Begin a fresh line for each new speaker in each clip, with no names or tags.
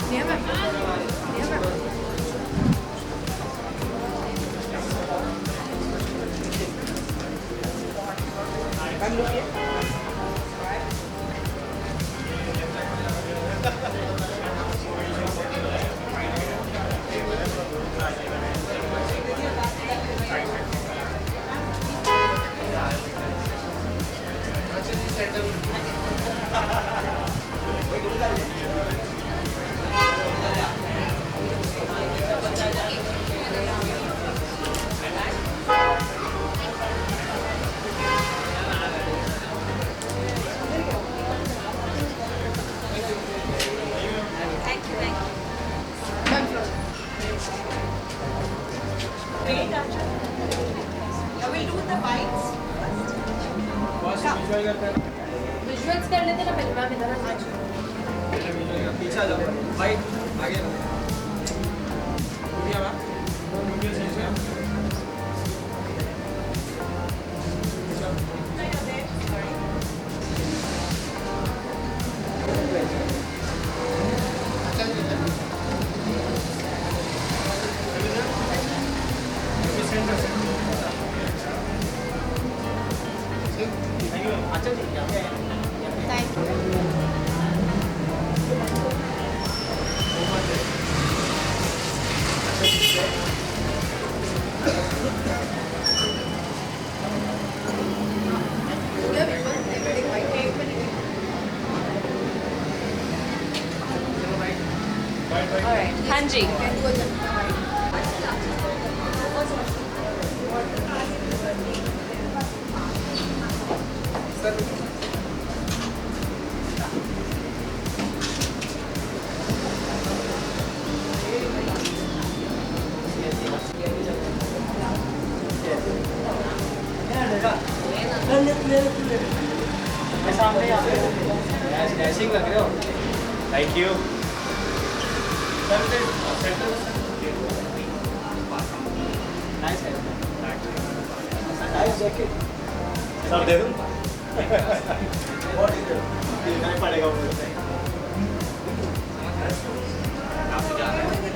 Never. Never. I'm looking. Visuals कर लेते ना पहले मैम इधर आ जाओ
पीछे आ जाओ भाई आगे वीडियो मैम वीडियो सही से अच्छा ठीक है
थैंक यू हाँ जी
डैशिंग लग रहे हो थैंक यू नाइस जैकेट सब दे दूं देना ही पड़ेगा मुझे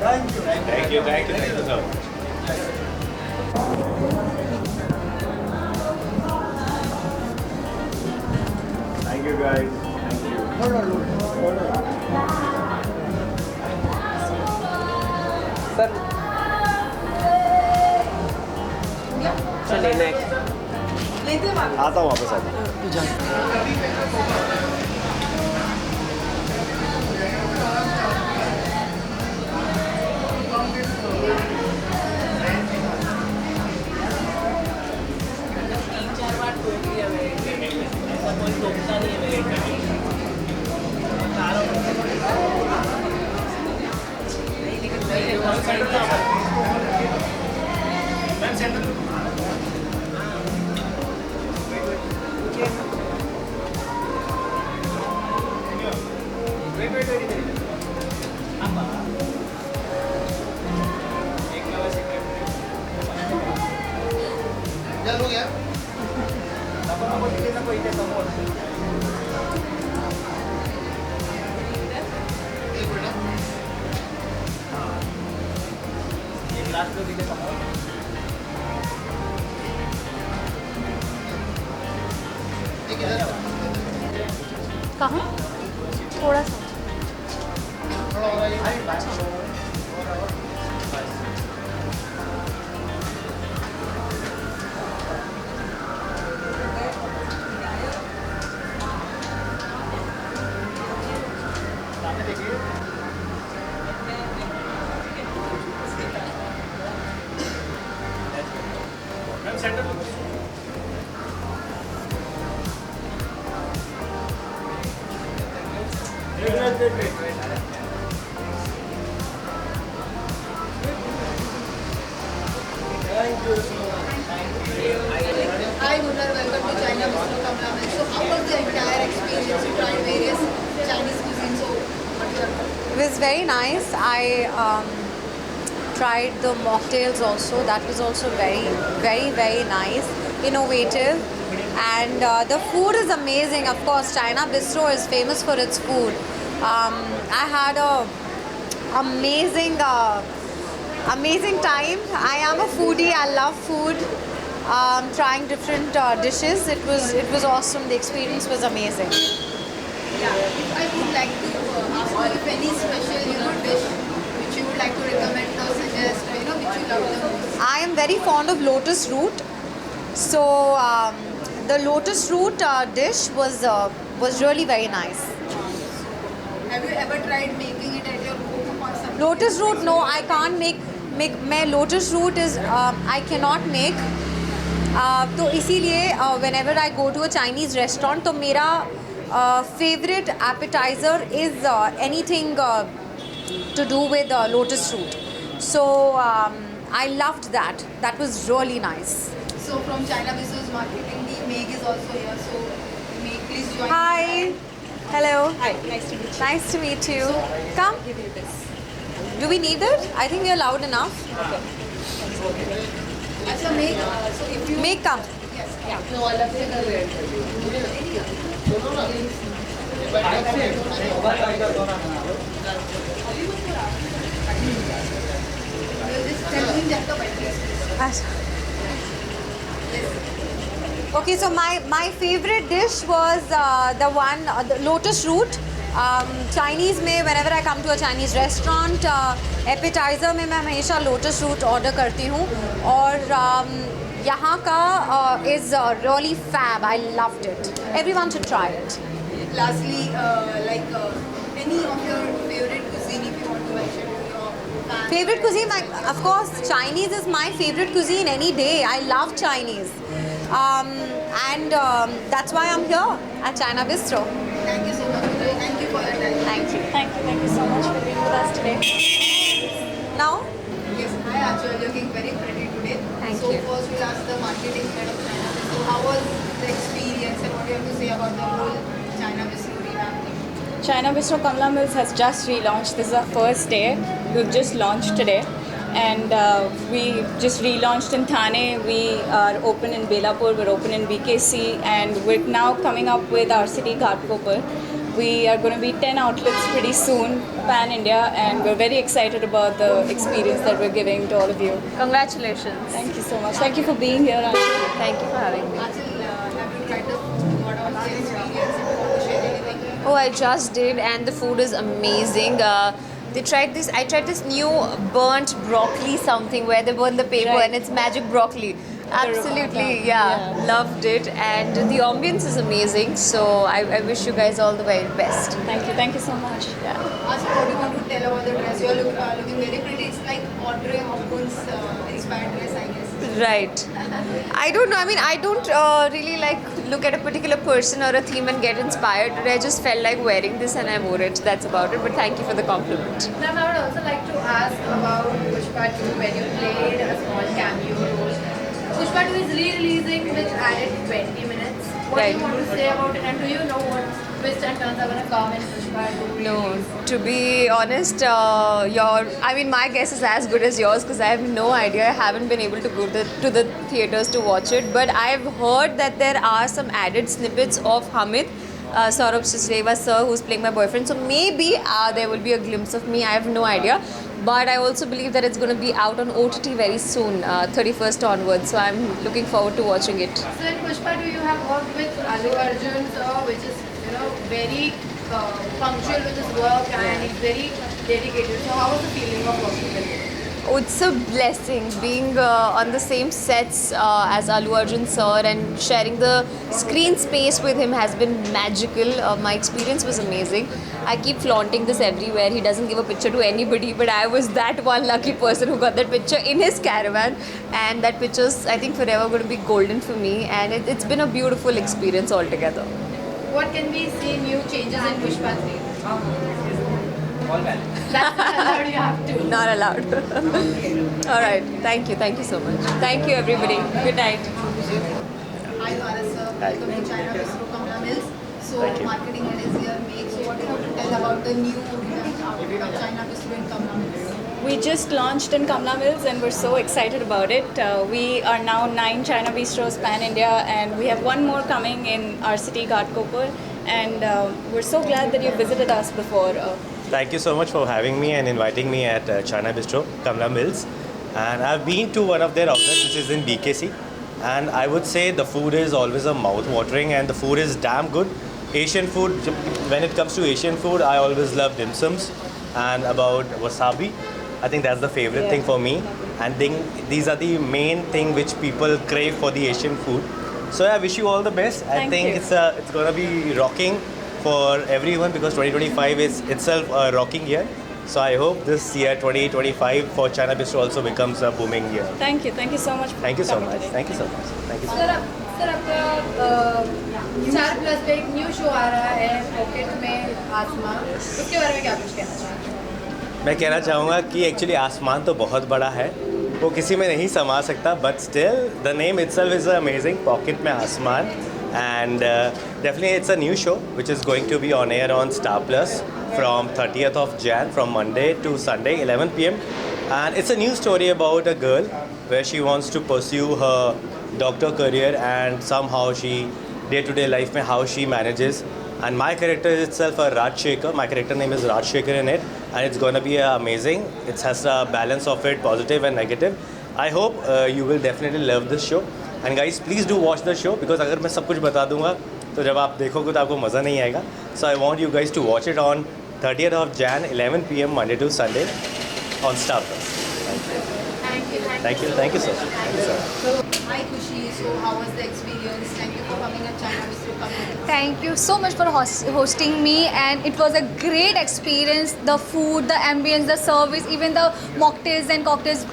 thank you sir Thank you guys. Thank you. Sir.
चलिए नेक्स्ट लेते
आता हूँ वापस आता
हो गया
कहाँ थोड़ा सा Hi Gunnar, welcome to China Bistro Kamla Mall. So how was the entire experience? You tried various Chinese cuisines. So what your
It was very nice. I tried the mocktails also. That was also very nice, innovative, and the food is amazing. Of course, China Bistro is famous for its food. I had a amazing, amazing time. I am a foodie. I love food. Trying different dishes. It was awesome. The experience was amazing.
Yeah, if I would like to ask you if any special, dish which you would like to recommend or suggest, or, which you love the most.
I am very fond of lotus root. So the lotus root dish was really very nice.
Have you ever tried making it at your home or something?
Lotus root, no, I can't make. मैं lotus root is I cannot make. तो इसीलिए whenever I go to a Chinese restaurant, तो मेरा favorite appetizer is anything to do with lotus root. So I loved that. That was really nice.
So from China Business Marketing team, Meg is also here. So Meg, please join.
Hi. Hello.
Hi, nice to meet you.
Nice to meet you. Come.
Give you this.
Do we need it? I think we are loud enough.
Acha, Meg, so if you
Make come.
yes, we'll just tell him that the yes.
Okay, so my favorite dish was the lotus root. Chinese में whenever I come to a Chinese restaurant, appetizer में मैं हमेशा lotus root order करती हूँ और यहाँ का is really fab. I loved it. Everyone should try it.
Lastly, any of your favorite cuisine if you want to mention to your fans.
Favorite cuisine, of course, Chinese is my favorite cuisine any day. I love Chinese. And that's why I'm here at China Bistro.
Thank you so much. Thank you for your time.
Thank you.
Thank you so much for being with us today.
Now,
Yes, hi Achal, looking very pretty today.
Thank
so
you.
first we'll ask the marketing head of China. So how was the experience and what do you have to say about the whole China Bistro revamping?
China Bistro Kamla Mills has just relaunched. This is our first day. We've just launched today. And we just relaunched in Thane. We are open in Belapur, we're open in BKC, and we're now coming up with our city Ghatkopar. We are going to be 10 outlets pretty soon, pan India, and we're very excited about the experience that we're giving to all of you.
congratulations.
Thank you so much. Thank you for being here, Anshul.
Thank you for having me.
Achal, have you tried the food? What was the experience? If you want to share anything?
Oh, I just did, and the food is amazing. I tried this new burnt broccoli something where they burn the paper
Right.
and it's magic broccoli. Absolutely, yeah, loved it, and the ambience is amazing. So I wish you guys all the very best.
Thank you so much.
Achal, what do you want to tell about the dress? You're looking very pretty. It's like Audrey Hepburn's inspired dress, I guess.
Right. I don't know. I mean, I don't really look at a particular person or a theme and get inspired. I just felt like wearing this and I wore it. That's about it. But thank you for the compliment.
Ma'am, I would also like to ask about Pushpa 2 when you played a small cameo role. Pushpa 2 is re-releasing which added 20 minutes. What do
Right.
you want to say about it, and do you know what twists and turns are going to come in Pushpa 2?
No, to be honest, my guess is as good as yours because I have no idea. I haven't been able to go to the theaters to watch it, but I've heard that there are some added snippets of Hamid, Saurabh Sachdeva sir, who's playing my boyfriend. So maybe there will be a glimpse of me. I have no idea. But I also believe that it's going to be out on OTT very soon, 31st onwards. So I'm looking forward to watching it.
So in Pushpa 2 you have worked with Allu Arjun sir, which is very punctual with his work and he's very dedicated. So how was the feeling of working with him?
Oh, it's a blessing being on the same sets as Allu Arjun sir and sharing the screen space with him has been magical. My experience was amazing. I keep flaunting this everywhere. He doesn't give a picture to anybody, but I was that one lucky person who got that picture in his caravan, and that picture's, I think, forever going to be golden for me, and it's been a beautiful experience altogether.
What can we see new changes in Pushpa 3?
All valid.
That's not allowed, you have to.
Not allowed. All right. Thank you so much. Thank you, everybody. Good night.
Hi Dwaras sir, welcome to China Bistro Kamla Mills. So marketing head is here, Meg. So what do you have to tell about the new outfit of China Bistro in Kamla Mills?
We just launched in Kamla Mills and we're so excited about it. We are now 9 China Bistros pan India, and we have one more coming in our city Ghatkopar, and we're so glad that you visited us before.
Thank you so much for having me and inviting me at China Bistro, Kamla Mills. And I've been to one of their outlets, which is in BKC. And I would say the food is always a mouth-watering, and the food is damn good. Asian food, when it comes to Asian food, I always love dim sums. And about wasabi, I think that's the favorite thing for me. And these are the main thing which people crave for the Asian food. So I wish you all the best. I
Thank
think
you.
it's gonna be rocking for everyone because 2025 is itself a rocking year. So I hope this year 2025 for China Bistro also becomes a booming year.
Thank you so much. For
Thank you so
coming
much.
today.
Thank you so much. Thank you so much.
Sir आपका star plus पे एक new show आ रहा है pocket में आसमां, उसके बारे में क्या कुछ कहना चाहेंगे?
मैं कहना चाहूँगा कि एक्चुअली आसमान तो बहुत बड़ा है, वो किसी में नहीं समा सकता, but still the name itself is amazing, pocket में आसमान. And definitely it's a new show which is going to be on air on star plus from 30th of Jan, from Monday to Sunday, 11 p.m. And it's a new story about a girl where she wants to pursue her doctor career and somehow she, day-to-day life mein, how she manages. And my character is itself a Raj Shekhar. My character name is Raj Shekhar in it. And it's going to be amazing. It has a balance of it, positive and negative. I hope you will definitely love this show. And guys, please do watch the show because अगर मैं सब कुछ बता दूंगा तो जब आप देखोगे तो आपको मज़ा नहीं आएगा. So I want you guys to watch it on 30th of Jan, 11 p.m. Monday to Sunday on Star Plus. Thank you. Thank you. Thank you so much. Thank you so much.
So, hi Khushi, so how was the experience? Thank you for coming at China Bistro Community.
Thank you so much for hosting me, and it was a great experience. The food, the ambience, the service, even the mocktails and cocktails,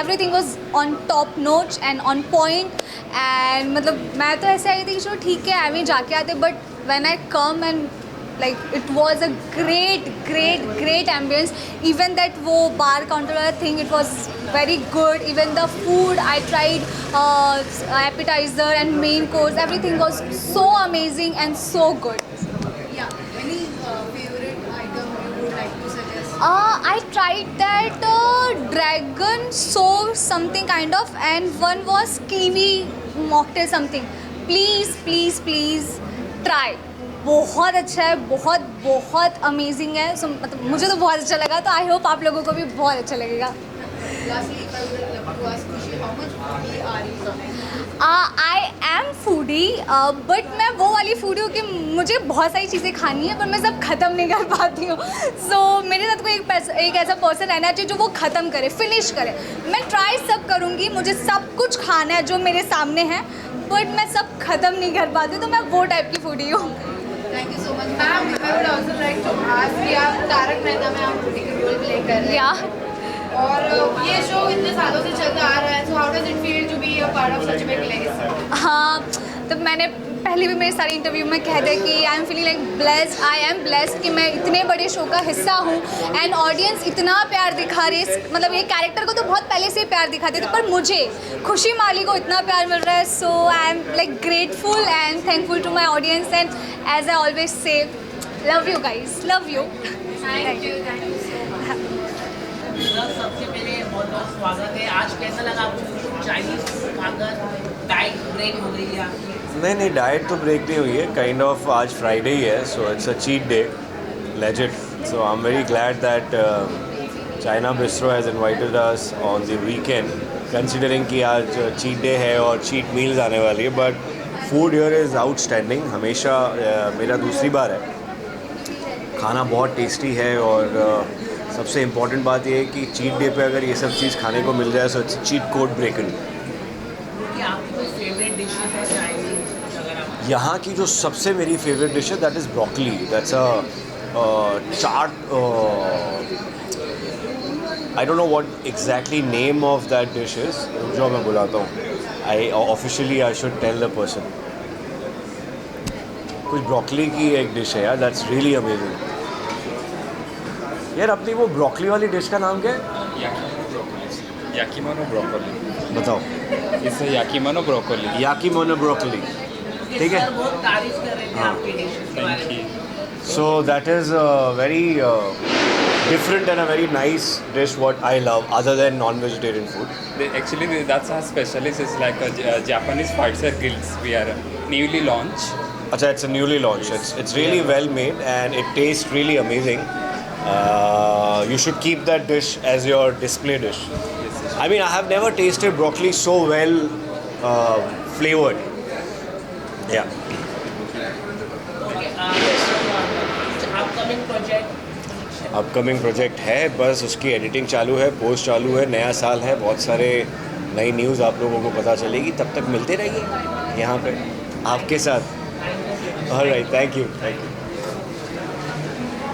everything was on top notch and on point. And मतलब मैं तो ऐसे आई थी कि चलो ठीक है अभी जाके आते, but when I come and like it was a great ambience. Even that वो bar counter वाला thing, it was very good. Even the food, I tried appetizer and main course, everything was so amazing and so good.
Yeah, any favorite item you would like to suggest?
I tried that dragon sauce something kind of, and one was kiwi mocktail something. Please try. बहुत अच्छा है, बहुत amazing है. So, मतलब मुझे तो बहुत अच्छा लगा, तो आई होप आप लोगों को भी बहुत अच्छा लगेगा.
Lastly, if I would love to ask Khushi, how much foodie are you?
I am foodie, but मैं वो वाली फूडी हूँ कि मुझे बहुत सारी चीज़ें खानी है पर मैं सब ख़त्म नहीं कर पाती हूँ. सो मेरे साथ कोई एक ऐसा पर्सन रहना चाहिए जो वो ख़त्म करे, फिनिश करे. मैं ट्राई सब करूँगी, मुझे सब कुछ खाना है जो मेरे सामने है, बट मैं सब ख़त्म नहीं कर पाती, तो मैं वो टाइप की फूडी हूँ.
Thank you so much.
Ma'am, I would also like to ask कि आप तारक मेहता में आप एक रोल प्ले कर रहे हैं.
या
और ये शो इतने सालों से चलता आ रहा है, so how does it feel to be a part of such a big legacy?
हाँ, तो मैंने पहले भी मेरे सारे इंटरव्यू में कह दिया कि I am feeling like blessed, I am blessed कि मैं इतने बड़े शो का हिस्सा हूँ. एंड ऑडियंस इतना प्यार दिखा रही है, मतलब ये कैरेक्टर को तो बहुत पहले से प्यार दिखाते थे, पर मुझे खुशी माली को इतना प्यार मिल रहा है. So I am like grateful and thankful to my audience, and as I always say love you guys, love you.
Thank you so much.
सबसे पहले बहुत बहुत स्वागत है. आज कैसा लगा आपको चाइनीज फूड खाकर? डाइट ब्रेक हो गई है आपकी?
नहीं डाइट तो ब्रेक नहीं हुई है. काइंड ऑफ आज फ्राइडे ही है, so it's a cheat day, legit. So I am very glad that China bistro has invited us on the weekend, considering कि आज चीट डे है और चीट मील्स आने वाली है. But food here is outstanding. हमेशा मेरा दूसरी बार है. खाना बहुत टेस्टी है और सबसे इम्पॉर्टेंट बात यह है कि चीट डे पे अगर ये सब चीज़ खाने को मिल जाए, सो इट्स चीट कोड ब्रेकन.
आपकी कोई फेवरेट डिश है चाइनीज अगर आप?
यहाँ की जो सबसे मेरी फेवरेट डिश है that is broccoli. That's a chaat. I don't know what exactly name of that dish is, जो मैं बुलाता हूँ. I should tell the person. कुछ ब्रोकली की एक डिश है यार, दैट्स रियली अमेजिंग. यार अपनी वो ब्रोकली वाली डिश का नाम क्या है?
Yakimono broccoli.
बताओ.
It's yakimono broccoli.
Yakimono broccoli, ठीक है.
बहुत तारीफ कर रहे थे आपकी dish.
Thank you.
So that is a very different and a very nice dish what I love other than non-vegetarian food.
Actually, that's our specialist. It's like a Japanese Schweitzer grills. We are newly launched.
Acha, it's a newly launched. It's really well made and it tastes really amazing. You should keep that dish as your display dish. I mean, I have never tasted broccoli so well flavored. Yeah.
Upcoming project
upcoming project है, बस उसकी editing चालू है, post चालू है, नया साल है, बहुत सारे नई न्यूज़ आप लोगों को पता चलेगी, तब तक मिलते रहिए यहाँ पे आपके साथ. Alright, thank you.